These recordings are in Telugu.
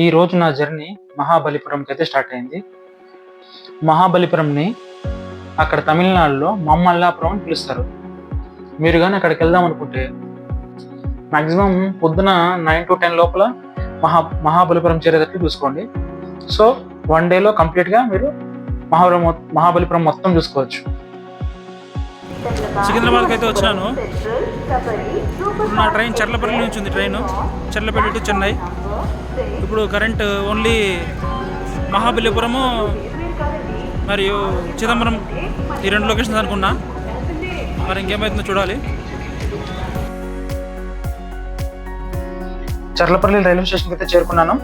ఈ రోజు నా జర్నీ మహాబలిపురంకి అయితే స్టార్ట్ అయింది. మహాబలిపురంని అక్కడ తమిళనాడులో మమ్మల్లాపురం అని పిలుస్తారు. మీరు కానీ అక్కడికి వెళ్దాం అనుకుంటే మాక్సిమం పొద్దున 9 to 10 లోపల మహాబలిపురం చేరేటట్లు చూసుకోండి. సో 1 డేలో కంప్లీట్గా మీరు మహాబలిపురం మొత్తం చూసుకోవచ్చు. సికింద్రాబాద్కి అయితే వచ్చినాను. నా ట్రైన్ చర్లపల్లి నుంచి ఉంది. చర్లపల్లి టు చెన్నై. ఇప్పుడు కరెంట్ ఓన్లీ మహాబలిపురము మరియు చిదంబరం ఈ 2 లొకేషన్స్ అనుకున్నా. మరి ఇంకేమైతుందో చూడాలి. చర్లపల్లి రైల్వే స్టేషన్కి అయితే చేరుకున్నాను.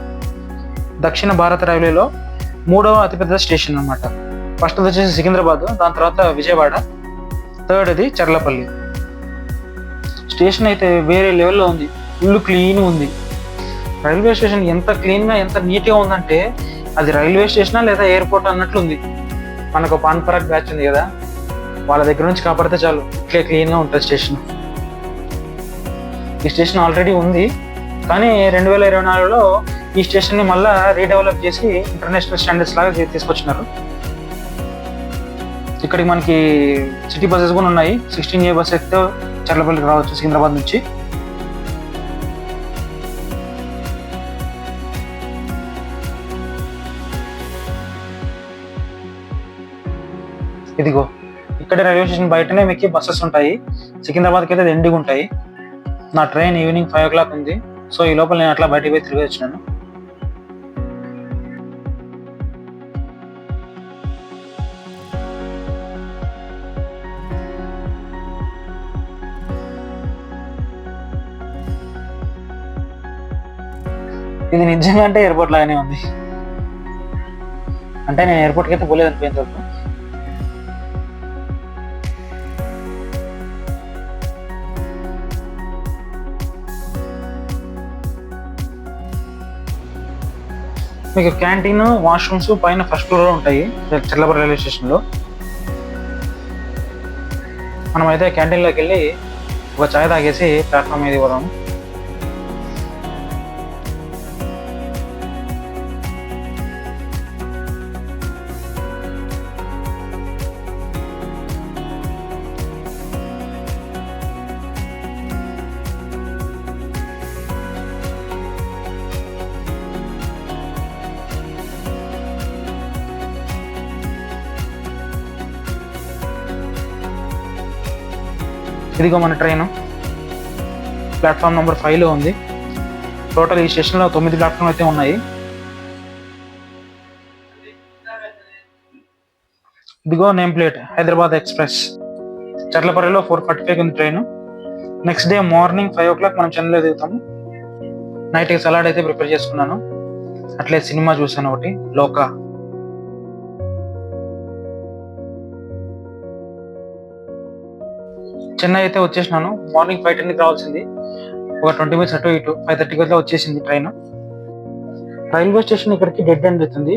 దక్షిణ భారత రైల్వేలో 3వ అతిపెద్ద స్టేషన్ అన్నమాట. ఫస్ట్ వచ్చేసి సికింద్రాబాద్, దాని తర్వాత విజయవాడ, థర్డ్ది చర్లపల్లి. స్టేషన్ అయితే వేరే లెవెల్లో ఉంది. ఫుల్ క్లీన్ ఉంది. రైల్వే స్టేషన్ ఎంత క్లీన్గా ఎంత నీట్గా ఉందంటే అది రైల్వే స్టేషనా లేదా ఎయిర్పోర్ట్ అన్నట్లు ఉంది. మనకు పాన్ పరాగ్ బ్యాచ్ ఉంది కదా, వాళ్ళ దగ్గర నుంచి కాపాడితే చాలు ఇట్లే క్లీన్గా ఉంటుంది స్టేషన్. ఈ స్టేషన్ ఆల్రెడీ ఉంది, కానీ 2024లో ఈ స్టేషన్ని మళ్ళీ రీడెవలప్ చేసి ఇంటర్నేషనల్ స్టాండర్డ్స్ లాగా తీసుకొచ్చినారు. ఇక్కడికి మనకి సిటీ బస్సెస్ కూడా ఉన్నాయి. 16A బస్ ఎక్కితే చర్లపల్లికి రావచ్చు సికింద్రాబాద్ నుంచి. ఇదిగో ఇక్కడ రైల్వే స్టేషన్ బయటనే మీకు బస్సెస్ ఉంటాయి. సికింద్రాబాద్కి అయితే ఎండిగా ఉంటాయి. నా ట్రైన్ ఈవినింగ్ 5 o'clock ఉంది. సో ఈ లోపల నేను అట్లా బయటకు పోయి తిరిగి వచ్చినాను. ఇది నిజంగా అంటే ఎయిర్పోర్ట్ లాగానే ఉంది. అంటే నేను ఎయిర్పోర్ట్కి అయితే పోలేదు అనిపోయేంత వరకు. మీకు క్యాంటీన్, వాష్రూమ్స్ పైన ఫస్ట్ ఫ్లోర్లో ఉంటాయి చర్లపల్లి రైల్వే స్టేషన్లో. మనం అయితే క్యాంటీన్లోకి వెళ్ళి ఒక చాయ్ తాగేసి ప్లాట్ఫామ్ మీద పోదాం. ఇదిగో మన ట్రైన్ ప్లాట్ఫామ్ నెంబర్ 5లో ఉంది. టోటల్ ఈ స్టేషన్లో 9 ప్లాట్ఫామ్ అయితే ఉన్నాయి. ఇదిగో నేమ్ ప్లేట్ హైదరాబాద్ ఎక్స్ప్రెస్. చర్లపల్లిలో 4:45 ఉంది train. Next day morning 5 o'clock మనం చెన్నైలో దిగుతాము. నైట్కి సలాడ్ అయితే ప్రిపేర్ చేసుకున్నాను. అట్లే సినిమా చూసాను ఒకటి, లోకా. చెన్నై అయితే వచ్చేసినాను. మార్నింగ్ 5:10కి రావాల్సింది. ఒక 20 minutes అటు ఇటు 5:30కి అయితే వచ్చేసింది ట్రైన్. రైల్వే స్టేషన్ ఇక్కడికి డెడ్ ఎండ్ అవుతుంది.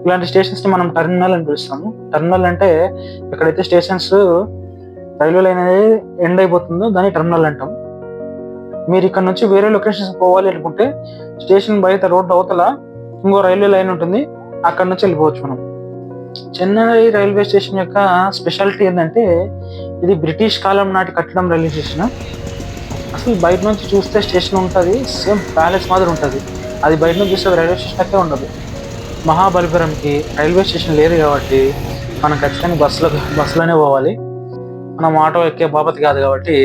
ఇలాంటి స్టేషన్స్ని మనం టర్మినల్ అని పిలుస్తాము. టర్మినల్ అంటే ఎక్కడైతే స్టేషన్స్ రైల్వే లైన్ అనేది ఎండ్ అయిపోతుందో దాన్ని టర్మినల్ అంటాం. మీరు ఇక్కడ నుంచి వేరే లొకేషన్స్ పోవాలి అనుకుంటే స్టేషన్ బయట రోడ్డు అవతల ఇంకో రైల్వే లైన్ ఉంటుంది, అక్కడ నుంచి వెళ్ళిపోవచ్చు మనం. చెన్నై రైల్వే స్టేషన్ యొక్క స్పెషాలిటీ ఏంటంటే ఇది బ్రిటిష్ కాలం నాటి కట్టడం రైల్వే స్టేషన్. అసలు బయట నుంచి చూస్తే స్టేషన్ ఉంటుంది, సేమ్ ప్యాలెస్ మాదిరి ఉంటుంది. అది బయట నుంచి చూస్తే రైల్వే స్టేషన్ అయితే ఉండదు. మహాబలిపురంకి రైల్వే స్టేషన్ లేదు కాబట్టి మనం ఖచ్చితంగా బస్సులోనే పోవాలి. మనం ఆటో ఎక్కే బాపతి కాదు కాబట్టి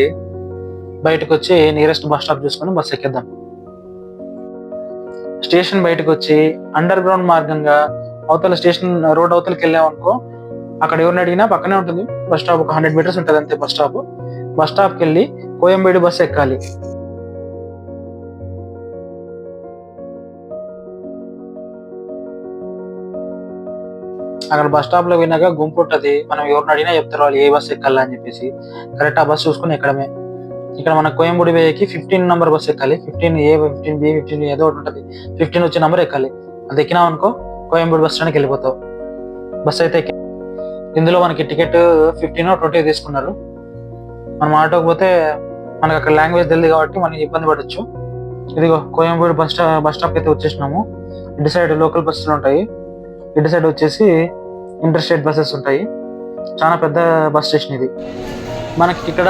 బయటకు వచ్చి నియరెస్ట్ బస్ స్టాప్ చూసుకొని బస్సు ఎక్కేద్దాం. స్టేషన్ బయటకు వచ్చి అండర్ గ్రౌండ్ మార్గంగా అవతల స్టేషన్ రోడ్ అవతలకి వెళ్ళామనుకో, అక్కడ ఎవరిని అడిగినా పక్కనే ఉంటుంది బస్ స్టాప్. ఒక 100 meters ఉంటుంది అంతే బస్ స్టాప్. బస్ స్టాప్కి వెళ్ళి కోయంబేడు బస్సు ఎక్కాలి. అక్కడ బస్ స్టాప్ లో పోయినాక గుంపు ఉంటుంది. మనం ఎవరిని అడిగినా చెప్తారు వాళ్ళు ఏ బస్సు ఎక్కాలా అని చెప్పేసి. కరెక్ట్ ఆ బస్సు చూసుకుని ఎక్కడమే. ఇక్కడ మన కోయంబేడు వేయకి 15 నెంబర్ బస్సు ఎక్కాలి. 15A, 15B, 15 ఏదో ఒకటి ఉంటుంది. 15 వచ్చే నెంబర్ ఎక్కాలి. అది ఎక్కినాం అనుకో కోయంబేడు బస్ స్టాండ్కి వెళ్ళిపోతావు. బస్సు అయితే ఇందులో మనకి టికెట్ 15 or 20 తీసుకున్నారు. మనం ఆటోకి పోతే మనకు అక్కడ లాంగ్వేజ్ తెలియదు కాబట్టి మనకి ఇబ్బంది పడవచ్చు. ఇదిగో కోయంబేడు బస్ స్టాప్ అయితే వచ్చేసినాము. ఇటు సైడ్ లోకల్ బస్సులు ఉంటాయి, ఇటు సైడ్ వచ్చేసి ఇంటర్ స్టేట్ బస్సెస్ ఉంటాయి. చాలా పెద్ద బస్ స్టేషన్ ఇది. మనకి ఇక్కడ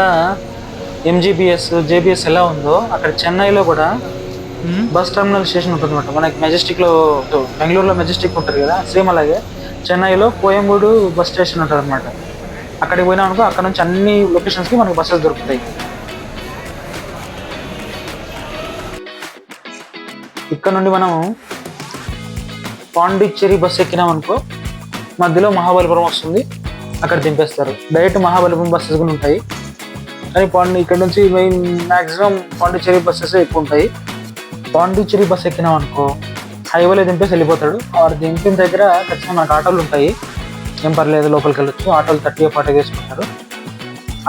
ఎంజీబీఎస్ జేబీఎస్ ఎలా ఉందో అక్కడ చెన్నైలో కూడా బస్ టర్మినల్ స్టేషన్ ఉంటుంది అనమాట. మనకి మెజెస్టిక్లో బెంగళూరులో మెజెస్టిక్ ఉంటుంది కదా, సేమ్ అలాగే చెన్నైలో కోయంబేడు బస్ స్టేషన్ ఉంటుంది అనమాట. అక్కడికి పోయినా అనుకో అక్కడ నుంచి అన్ని లొకేషన్స్కి మనకి బస్సెస్ దొరుకుతాయి. ఇక్కడ నుండి మనం పాండిచ్చేరి బస్ ఎక్కినాం అనుకో మధ్యలో మహాబలిపురం వస్తుంది, అక్కడ దింపేస్తారు. డైరెక్ట్ మహాబలిపురం బస్సెస్ కూడా ఉంటాయి, కానీ ఇక్కడ నుంచి మెయిన్ మ్యాక్సిమం పాండిచ్చేరి బస్సెస్ ఎక్కువ ఉంటాయి. పాండిచ్చేరి బస్ ఎక్కినాం అనుకో హైవేలో దింపేసి వెళ్ళిపోతాడు. ఆరు దింపిన దగ్గర ఖచ్చితంగా మనకు ఆటోలు ఉంటాయి, ఏం పర్లేదు లోపలికి వెళ్ళొచ్చు. ఆటోలు 30-40 తీసుకుంటారు.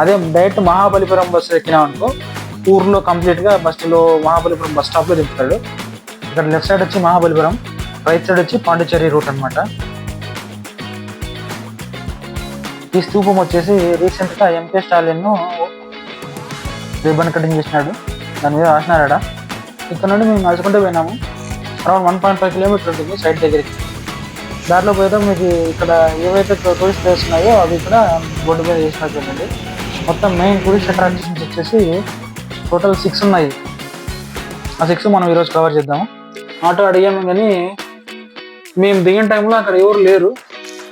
అదే డైరెక్ట్ మహాబలిపురం బస్సు ఎక్కినాం అనుకో ఊర్లో కంప్లీట్గా బస్సులో మహాబలిపురం బస్ స్టాప్లో దింపుతాడు. ఇక్కడ లెఫ్ట్ సైడ్ వచ్చి మహాబలిపురం, రైట్ సైడ్ వచ్చి పాండిచ్చేరి రూట్ అనమాట. ఈ స్తూపం వచ్చేసి రీసెంట్గా ఎంకే స్టాలిన్ రిబ్బన్ కటింగ్ చేసినాడు, దాని మీద రాసినారాడ. ఇక్కడ నుండి మేము నడుచుకుంటూ పోయినాము. అరౌండ్ 1.5 కిలోమీటర్ ఉంటుంది సైడ్ దగ్గరికి. దాంట్లో పోతే మీకు ఇక్కడ ఏవైతే టూరిస్ట్ ప్లేస్ ఉన్నాయో అవి ఇక్కడ బోర్డు మీద చేసినట్టుందండి. మొత్తం మెయిన్ టూరిస్ట్ అట్రాక్షన్స్ వచ్చేసి టోటల్ 6 ఉన్నాయి. ఆ 6 మనం ఈరోజు కవర్ చేద్దాము. ఆటో అడిగాము కానీ మేము దిగిన టైంలో అక్కడ ఎవరు లేరు.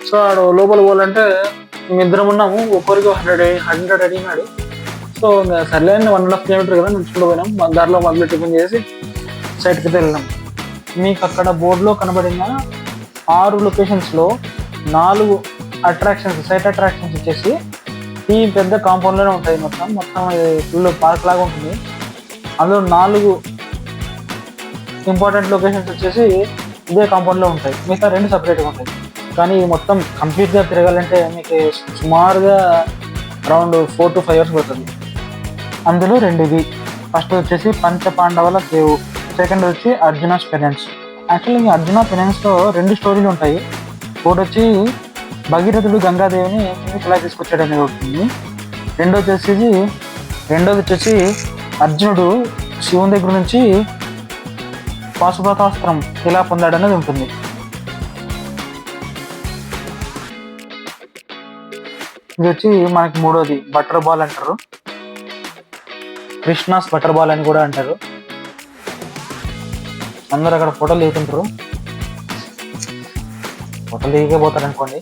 సో ఆడ లోపల పోవాలంటే మేము ఇద్దరం ఉన్నాము, ఒక్కరికి 100 అడిగినాడు. సో ఇంకా సర్లే 1.5 కిలోమీటర్ కదా నడుచుకుంటూ పోయినాం. దారిలో మొదలు టిఫిన్ చేసి సైడ్కి అయితే వెళ్ళాం. మీకు అక్కడ బోర్డులో కనబడిన 6 లొకేషన్స్లో 4 అట్రాక్షన్స్, సైట్ అట్రాక్షన్స్ వచ్చేసి ఈ పెద్ద కాంపౌండ్లోనే ఉంటాయి. మొత్తం ఫుల్ పార్క్ లాగా ఉంటుంది. అందులో 4 ఇంపార్టెంట్ లొకేషన్స్ వచ్చేసి ఇదే కాంపౌండ్లో ఉంటాయి, మిగతా 2 సపరేట్గా ఉంటాయి. కానీ మొత్తం కంప్లీట్గా తిరగాలంటే మీకు సుమారుగా అరౌండ్ 4 to 5 అవర్స్ పడుతుంది. అందులో 2 ఇవి. ఫస్ట్ వచ్చేసి పంచపాండవుల కేవ్, సెకండ్ వచ్చి అర్జునాస్ పెనెన్స్. యాక్చువల్లీ అర్జున పెనెన్స్లో 2 స్టోరీలు ఉంటాయి. ఒకటి వచ్చి భగీరథుడు గంగాదేవిని కిందకి ఇలా తీసుకొచ్చాడు అనేది ఉంటుంది. రెండోది వచ్చేసి అర్జునుడు శివుని దగ్గర నుంచి పాశుపతాస్త్రం ఇలా పొందాడనేది ఉంటుంది. ఇది వచ్చి మనకి మూడోది బటర్ బాల్ అంటారు, కృష్ణాస్ బటర్ బాల్ అని కూడా అంటారు. అందరు అక్కడ ఫోటోలు దిగుతుంటారు, ఫోటోలు దిగిపోతారు అనుకోండి.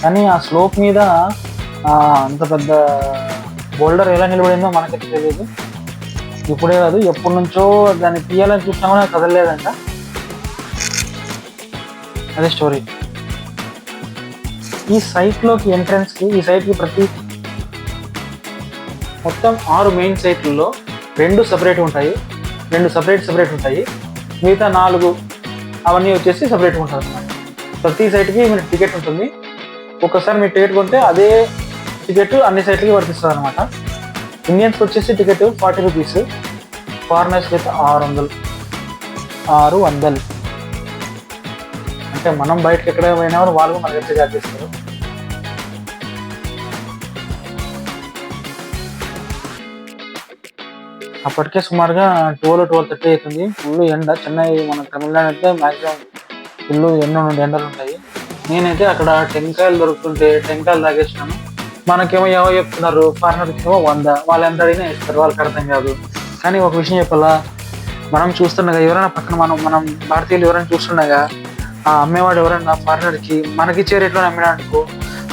కానీ ఆ స్లోప్ మీద అంత పెద్ద బోల్డర్ ఎలా నిలబడిందో మనకైతే తెలియదు. ఇప్పుడే కాదు, ఎప్పటి నుంచో దాన్ని తీయాలని చూసినా కూడా కదలలేదంట. అదే స్టోరీ. ఈ సైట్లోకి ఎంట్రన్స్కి, ఈ సైట్కి మొత్తం 6 మెయిన్ సైట్లలో 2 సపరేట్ ఉంటాయి, 2 సపరేట్ ఉంటాయి. మిగతా 4 అవన్నీ వచ్చేసి సపరేట్గా ఉంటుంది అన్నమాట. ప్రతి సైట్కి మీరు టికెట్ ఉంటుంది. ఒక్కసారి మీరు టికెట్ కొంటే అదే టికెట్ అన్ని సైట్లకి వర్తిస్తుంది అనమాట. ఇండియన్స్కి వచ్చేసి టికెట్ 40 రూపీస్, ఫారినర్స్కి అయితే 600. అంటే మనం బయటకి ఎక్కడ పోయినా వాళ్ళు మనకి చార్జ్ చేస్తారు. అప్పటికే సుమారుగా 12-12:30 అవుతుంది. ఫుల్ ఎండ. చెన్నై మన తమిళనాడు అయితే మ్యాక్సిమం ఫుల్ ఎండలు ఉంటాయి. నేనైతే అక్కడ టెంకాయలు దొరుకుతుంటే టెంకాయలు తాగేసినాను. మనకేమో ఏమో చెప్తున్నారు, ఫారినర్కి ఏమో 100, వాళ్ళు ఎంత అడిగినా ఇస్తారు, వాళ్ళకి అర్థం కాదు. కానీ ఒక విషయం చెప్పాలా, మనం చూస్తుండగా ఎవరైనా పక్కన మనం భారతీయులు ఎవరైనా చూస్తుండగా ఆ అమ్మేవాడు ఎవరైనా ఫారినర్కి మనకి ఇచ్చే రేట్లో అమ్మినా అనుకో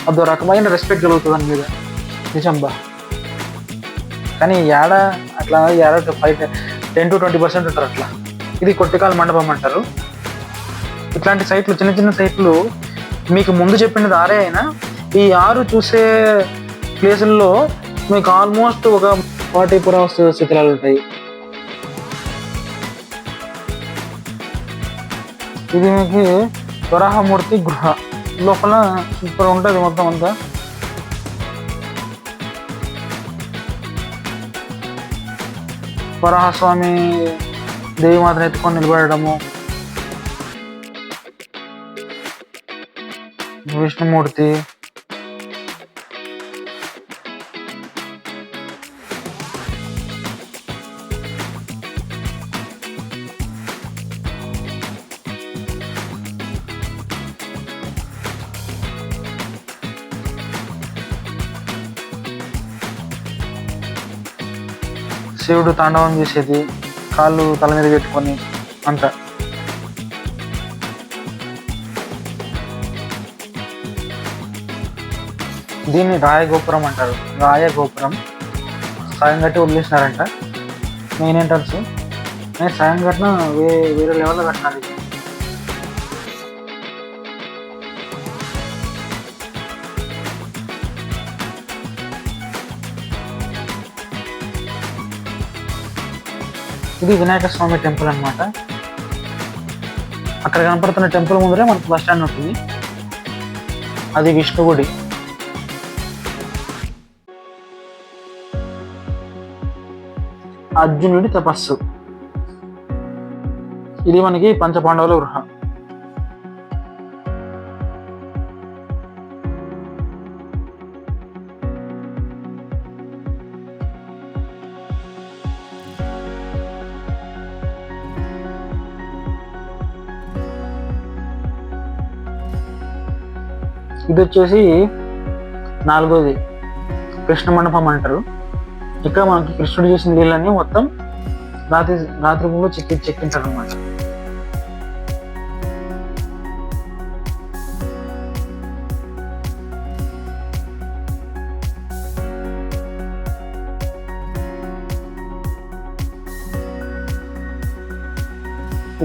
అదో రకమైన రెస్పెక్ట్ కలుగుతుంది దాని మీద. నిజంబా. కానీ అట్లా 10-20% ఉంటారు అట్లా. ఇది కొట్టికాల మండపం అంటారు. ఇట్లాంటి సైట్లు, చిన్న సైట్లు మీకు ముందు చెప్పినది 6 అయినా ఈ 6 చూసే ప్లేసుల్లో మీకు ఆల్మోస్ట్ ఒక 40 పురావస్తు శిథిలాలు ఉంటాయి. ఇది మీకు వరాహమూర్తి గృహ. లోపల సూపర్ ఉంటుంది మొత్తం అంతా. వరాహస్వామి దేవి మాత్రం ఎత్తుకొని నిలబడము, విష్ణుమూర్తి, శివుడు తాండవం చేసేది, కాళ్ళు తల మీద పెట్టుకొని అంతా. దీన్ని రాయగోపురం అంటారు. రాయగోపురం సాయం కట్టి వదిలేసినారంట మెయిన్ ఎంట్రన్స్. నేను సాయం కట్టిన వేరే లెవెల్లో కట్టినారు ఇది. ఇది వినాయక స్వామి టెంపుల్ అన్నమాట. అక్కడ కనపడుతున్న టెంపుల్ ముందరే మనకు బస్ స్టాండ్ ఉంటుంది. అది విష్ణుగుడి. అర్జునుడి తపస్సు. ఇది మనకి పంచపాండవుల గృహ. ఇది వచ్చేసి 4వది కృష్ణ మండపం అంటారు. ఇక్కడ మనకి కృష్ణుడు చేసిన నీళ్ళని మొత్తం రాత్రి పూలో చెక్కింటారు అనమాట.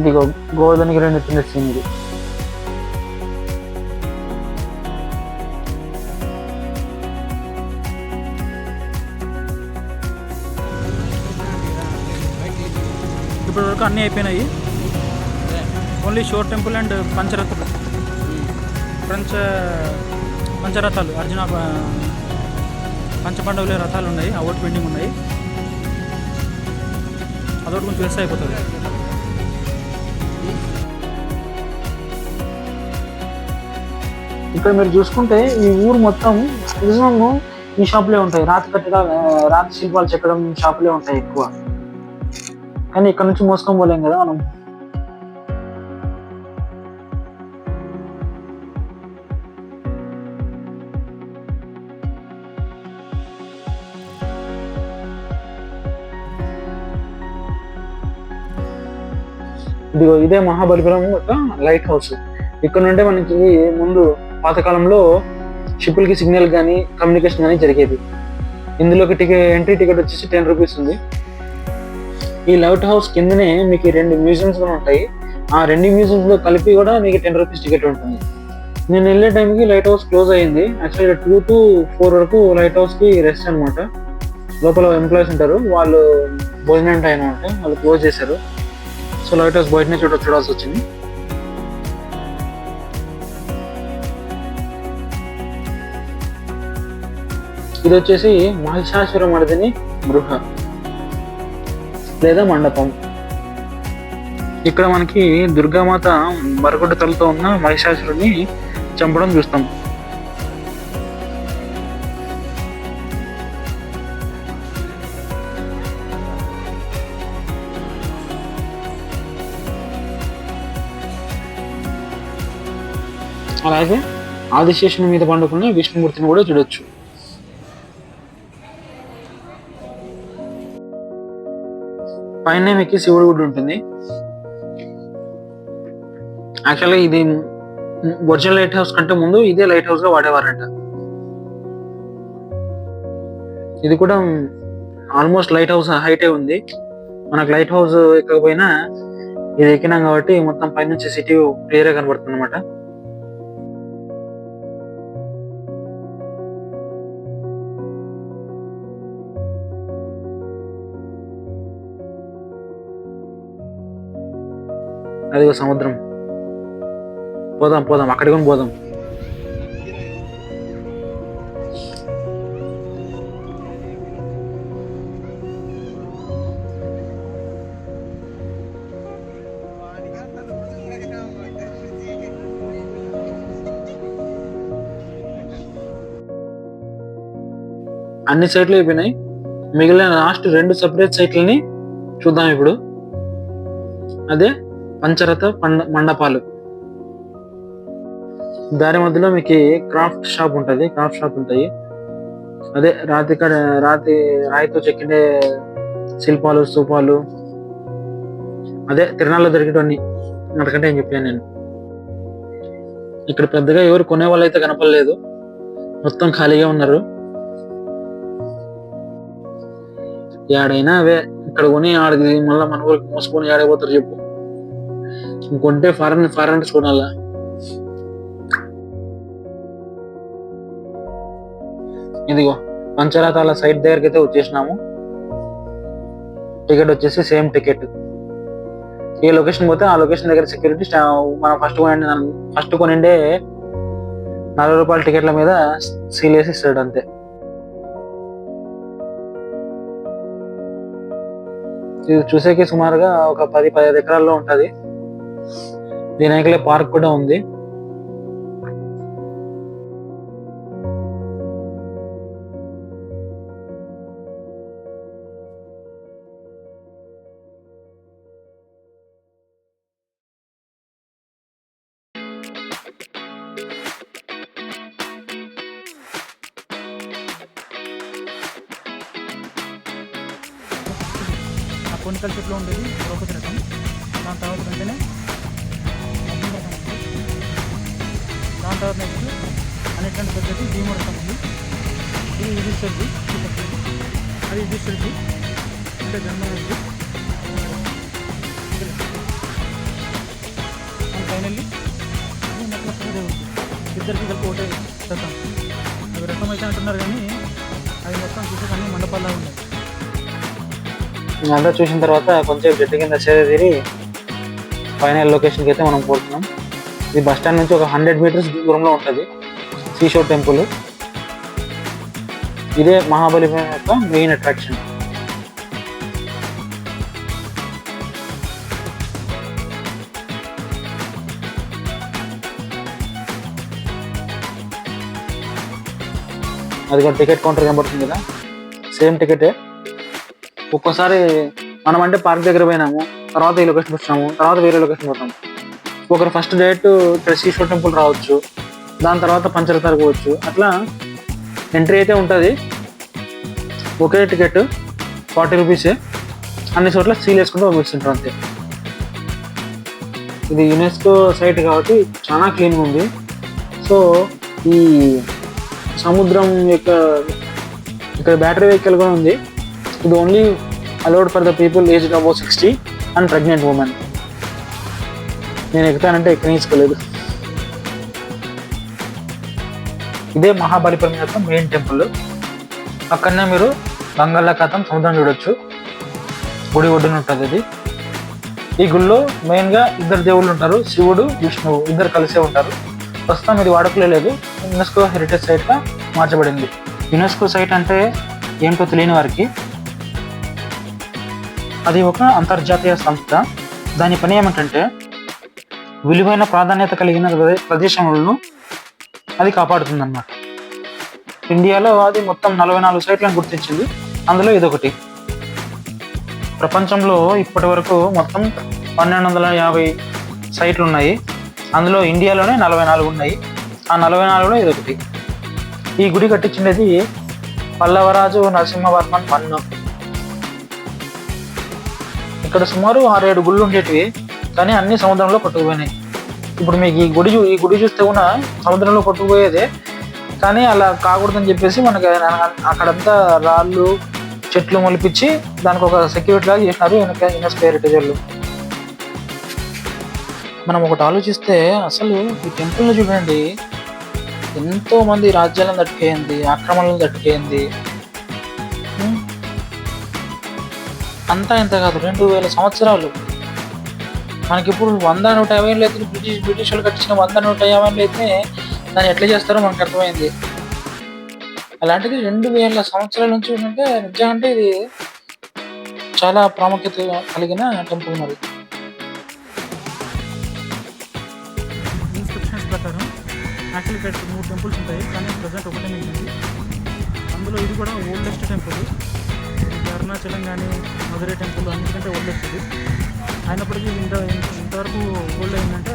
ఇది గోవర్ధనగిరి ఎత్తిన సీన్ ఇది. ఇప్పటి వరకు అన్నీ అయిపోయినాయి. ఓన్లీ షోర్ టెంపుల్ అండ్ పంచరథాలు అర్జున పంచపాండవుల రథాలు ఉన్నాయి. అవోట్ పెండింగ్ ఉన్నాయి. అదొకటి కొంచెం వేస్ట్ అయిపోతుంది. ఇక్కడ మీరు చూసుకుంటే ఈ ఊరు మొత్తం నిజం ఈ షాపులే ఉంటాయి. రాతి శిల్పాలు చెక్కడం షాపులే ఉంటాయి ఎక్కువ. కానీ ఇక్కడ నుంచి మోసుకొని పోలేం కదా మనం. ఇదే మహాబలిపురం ఒక లైట్ హౌస్. ఇక్కడ నుండే మనకి ముందు పాతకాలంలో షిప్పులకి సిగ్నల్ కానీ కమ్యూనికేషన్ కానీ జరిగేది. ఇందులోకి ఎంట్రీ టికెట్ వచ్చేసి 10 రూపీస్ ఉంది. ఈ లైట్ హౌస్ కిందనే మీకు 2 మ్యూజియంస్ కూడా ఉంటాయి. ఆ 2 మ్యూజియంస్ లో కలిపి కూడా మీకు 10 రూపీస్ టికెట్ ఉంటుంది. నేను వెళ్ళే టైంకి లైట్ హౌస్ క్లోజ్ అయ్యింది. యాక్చువల్గా 2 to 4 వరకు లైట్ హౌస్ కి రెస్ట్ అనమాట. లోపల ఎంప్లాయీస్ ఉంటారు, వాళ్ళు భోజనం టైం అంటే వాళ్ళు క్లోజ్ చేశారు. సో లైట్ హౌస్ బయటనే చూడాల్సి వచ్చింది. ఇది వచ్చేసి మహిషాసురమర్దిని గృహ లేదా మండపం. ఇక్కడ మనకి దుర్గామాత మరొకటి తలతో ఉన్న మహిషాసురుని చంపడం చూస్తాం. అలాగే ఆదిశేషుని మీద పండుకున్న విష్ణుమూర్తిని కూడా చూడొచ్చు. పైన మీకు శివుడు గుడి ఉంటుంది. యాక్చువల్గా ఇది ఒరిజినల్ లైట్ హౌస్ కంటే ముందు ఇదే లైట్ హౌస్ గా వాడేవారంట. ఇది కూడా ఆల్మోస్ట్ లైట్ హౌస్ హైటే ఉంది. మనకు లైట్ హౌస్ ఎక్కకపోయినా ఇది ఎక్కినాం కాబట్టి మొత్తం పైనుంచి సిటీ క్లియర్ గా కనబడుతుంది అనమాట. అదిగో సముద్రం. పోదాం అక్కడికి కూడా పోదాం. అన్ని సైట్లు అయిపోయినాయి. మిగిలిన లాస్ట్ 2 సెపరేట్ సైట్లని చూద్దాం ఇప్పుడు. అదే పంచరథ మండపాలు. దారి మధ్యలో మీకు క్రాఫ్ట్ షాప్ ఉంటాయి. అదే రాతితో చెక్కిండే శిల్పాలు, స్తూపాలు, అదే తిరునాళ్ళలో దొరికేటవన్నీ. అంతకంటే ఏం చెప్పాను నేను. ఇక్కడ పెద్దగా ఎవరు కొనే వాళ్ళు అయితే కనపడలేదు, మొత్తం ఖాళీగా ఉన్నారు. ఏడైనా అవే, ఇక్కడ కొని ఆడికి మళ్ళీ మన ఊరికి మోసుకొని ఆడైపోతారు చెప్పు. ఇంకొంటే ఫారెన్ కొనాలా. ఇదిగో పంచరాతాల సైట్ దగ్గరికి అయితే వచ్చేసినాము. టికెట్ వచ్చేసి సేమ్ టికెట్. ఏ లొకేషన్ పోతే ఆ లొకేషన్ దగ్గర సెక్యూరిటీ మనం ఫస్ట్ కొనిండే 40 రూపాయల టికెట్ల మీద సీల్ వేసి ఇస్తాడు అంతే. ఇది చూసేకి సుమారుగా ఒక 10-15 ఎకరాల్లో ఉంటది. దీని వెనకలే పార్క్ కూడా ఉంది. ఆ కొనికల్ చెట్లో ఉండేది ద్రౌపది రకం. దాని తర్వాత వెంటనే అర్జున్ రకం ఉంది. దాని తర్వాత నెక్స్ట్ అన్నిటికంటే పెద్దది భీమ రకం ఉంది. ఇది యుధిష్ఠిరుడి, అది యుధిష్ఠిరుడి అంటే ధర్మరాజుది. అండ్ ఫైనల్లీ ఇద్దరికి కలిపి ఒకటే రకం. అవి రకం అయితే అంటున్నారు కానీ అవి మొత్తం చూసే అన్ని మండపాల్లో ఉన్నాయి. అంతా చూసిన తర్వాత కొంచెం చెట్టు కింద తీరి ఫైనల్ లొకేషన్కి అయితే మనం పోతున్నాం. ఇది బస్ స్టాండ్ నుంచి ఒక 100 మీటర్స్ దూరంలో ఉంటుంది సీషోర్ టెంపుల్. ఇదే మహాబలిపురం యొక్క మెయిన్ అట్రాక్షన్. అది కూడా టికెట్ కౌంటర్ కనబడుతుంది కదా, సేమ్ టికెటే. ఒక్కోసారి మనం అంటే పార్క్ దగ్గర పోయినాము, తర్వాత ఈ లొకేషన్ వచ్చినాము, తర్వాత వేరే లొకేషన్ పోతాము. ఒకరు ఫస్ట్ డైరెక్ట్ ఇక్కడ సీషోర్ టెంపుల్ రావచ్చు, దాని తర్వాత పంచరతాలకు పోవచ్చు. అట్లా ఎంట్రీ అయితే ఉంటుంది. ఒకే టికెట్ 40 రూపీసే. అన్ని చోట్ల సీల్ వేసుకుంటూ పంపిస్తుంటారు అంతే. ఇది యునెస్కో సైట్ కాబట్టి చాలా క్లీన్గా ఉంది. సో ఈ సముద్రం యొక్క ఇక్కడ బ్యాటరీ వెహికల్ కూడా ఉంది. ఇది only allowed for the people aged above 60 and pregnant women. నేను ఎక్కుతానంటే ఎక్కనిసుకోలేదు. ఇదే మహాబలిపురం యొక్క మెయిన్ టెంపుల్. అక్కడనే మీరు బంగాళాఖాతం సముద్రం చూడొచ్చు. గుడి ఒడ్డున ఉంటుంది ఇది. ఈ గుడిలో మెయిన్గా 2 దేవుళ్ళు ఉంటారు, శివుడు, విష్ణువు, ఇద్దరు కలిసే ఉంటారు. ప్రస్తుతం ఇది వాడుకలే లేదు, యునెస్కో హెరిటేజ్ సైట్గా మార్చబడింది. యునెస్కో సైట్ అంటే ఏంటో తెలియని వారికి, అది ఒక అంతర్జాతీయ సంస్థ. దాని పని ఏమిటంటే విలువైన ప్రాధాన్యత కలిగిన ప్రదేశములను అది కాపాడుతుంది అన్నమాట. ఇండియాలో అది మొత్తం 44 సైట్లను గుర్తించింది, అందులో ఇదొకటి. ప్రపంచంలో ఇప్పటి వరకు మొత్తం 1250 సైట్లు ఉన్నాయి. అందులో ఇండియాలోనే 44 ఉన్నాయి. ఆ 44లో ఇదొకటి. ఈ గుడి కట్టించినది పల్లవరాజు నరసింహవర్మన్ I. ఇక్కడ సుమారు 6-7 గుళ్ళు ఉండేటివి, కానీ అన్ని సముద్రంలో కొట్టుకుపోయినాయి. ఇప్పుడు మీకు ఈ గుడి చూస్తే కూడా సముద్రంలో కొట్టుకుపోయేదే, కానీ అలా కాకూడదని చెప్పేసి మనకి అక్కడంతా రాళ్ళు, చెట్లు మొలిపించి దానికి ఒక సెక్యూరిటీ లాగా చేసినారు యునెస్కో హెరిటేజ్ వాళ్ళు. మనం ఒకటి ఆలోచిస్తే అసలు ఈ టెంపుల్ని చూడండి, ఎంతో మంది రాజ్యాలను తట్టుకేయింది, ఆక్రమణలను తట్టుకేయింది. అంతా ఎంత కాదు, 2000 సంవత్సరాలు. మనకి ఇప్పుడు 100-150 అయితే బ్రిటిష్ వాళ్ళు కట్టించిన 100-150 అయితే దాన్ని ఎట్లా చేస్తారో మనకు అర్థమైంది. అలాంటిది 2000 సంవత్సరాల నుంచి ఉందంటే నిజంగా ఇది చాలా ప్రాముఖ్యత కలిగిన టెంపుల్. మరి ఇన్స్క్రిప్షన్స్ ప్రకారం యాక్చువల్లీ ఇక్కడ 3 టెంపుల్స్ ఉంటాయి, కానీ ప్రజెంట్ ఒకటే మిగిలింది. అందులో ఇది కూడా ఓల్డెస్ట్ టెంపుల్. అరుణాచలం కానీ మధురై టెంపుల్ అన్నిటికంటే ఓల్డెస్ట్ ఇది. అయినప్పటికీ ఇంతవరకు ఓల్డ్ అయిందంటే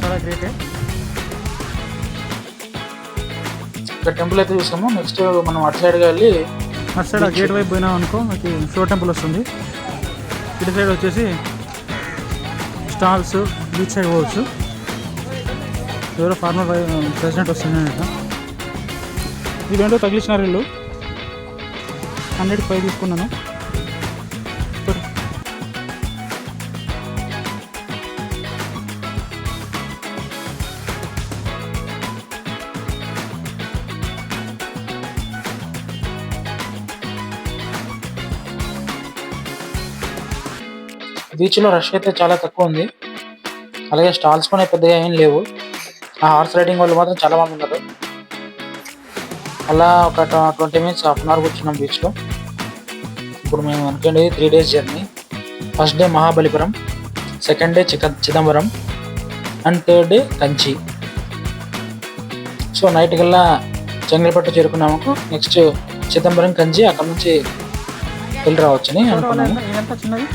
చాలా గ్రేటే. ఇక్కడ టెంపుల్ అయితే చూసాము. నెక్స్ట్ మనం అటు సైడ్గా వెళ్ళి అటు సైడ్ ఆ గేట్ వైపు పోయినాం అనుకో మనకి శివ టెంపుల్ వస్తుంది. ఇటు సైడ్ వచ్చేసి స్టాల్స్, బీచ్ సైడ్ పోవచ్చు. ఎవరో ఫార్మర్ ప్రెసిడెంట్ వస్తుంది అంట. ఇదేంటో తగిలించినారు వీళ్ళు. 100 తీసుకున్నాను. బీచ్లో రష్ అయితే చాలా తక్కువ ఉంది. అలాగే స్టాల్స్ కూడా పెద్దగా ఏం లేవు. ఆ హార్స్ రైడింగ్ వాళ్ళు మాత్రం చాలా మంది ఉన్నారు. అలా ఒక 20 minutes, హాఫ్ అన్ అవర్ కూర్చున్నాం బీచ్లో. ఇప్పుడు మేము అనుకోండి 3 days journey. First day Mahabalipuram, second day Chidambaram and third day Kanchi. So night కల్లా చెంగల్పట్టు చేరుకున్నాము. నెక్స్ట్ చిదంబరం, కంచి, అక్కడ నుంచి వెళ్ళి రావచ్చని అనుకున్నాము. ఎంత చిన్నది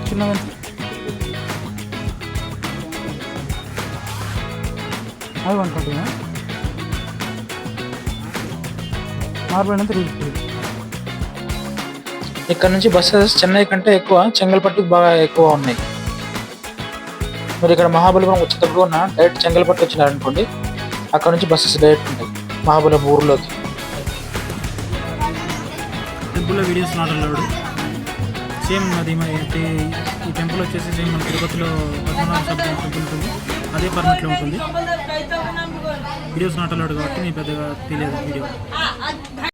చిన్నది అది 120 మార్బల్ అంటే 350. ఇక్కడ నుంచి బస్సెస్ చెన్నై కంటే ఎక్కువ చెంగల్పట్టుకు బాగా ఎక్కువ ఉన్నాయి. మీరు ఇక్కడ మహాబలిపురం వచ్చేటప్పుడు ఉన్న డైరెక్ట్ చెంగల్పట్టు వచ్చినారనుకోండి, అక్కడ నుంచి బస్సెస్ డైరెక్ట్ ఉంటాయి మహాబలిపురం ఊర్లోకి. టెంపుల్లో వీడియోస్ నాట్ అలౌడ్. సేమ్ అది ఈ టెంపుల్ వచ్చేసి సేమ్ మన తిరుపతిలో పద్మనాభ టెంపుల్ ఉంటుంది, అదే పర్మిట్లో ఉంటుంది. వీడియోస్ నాట్ అలౌడ్ కాబట్టి నేను పెద్దగా తెలియదు వీడియో.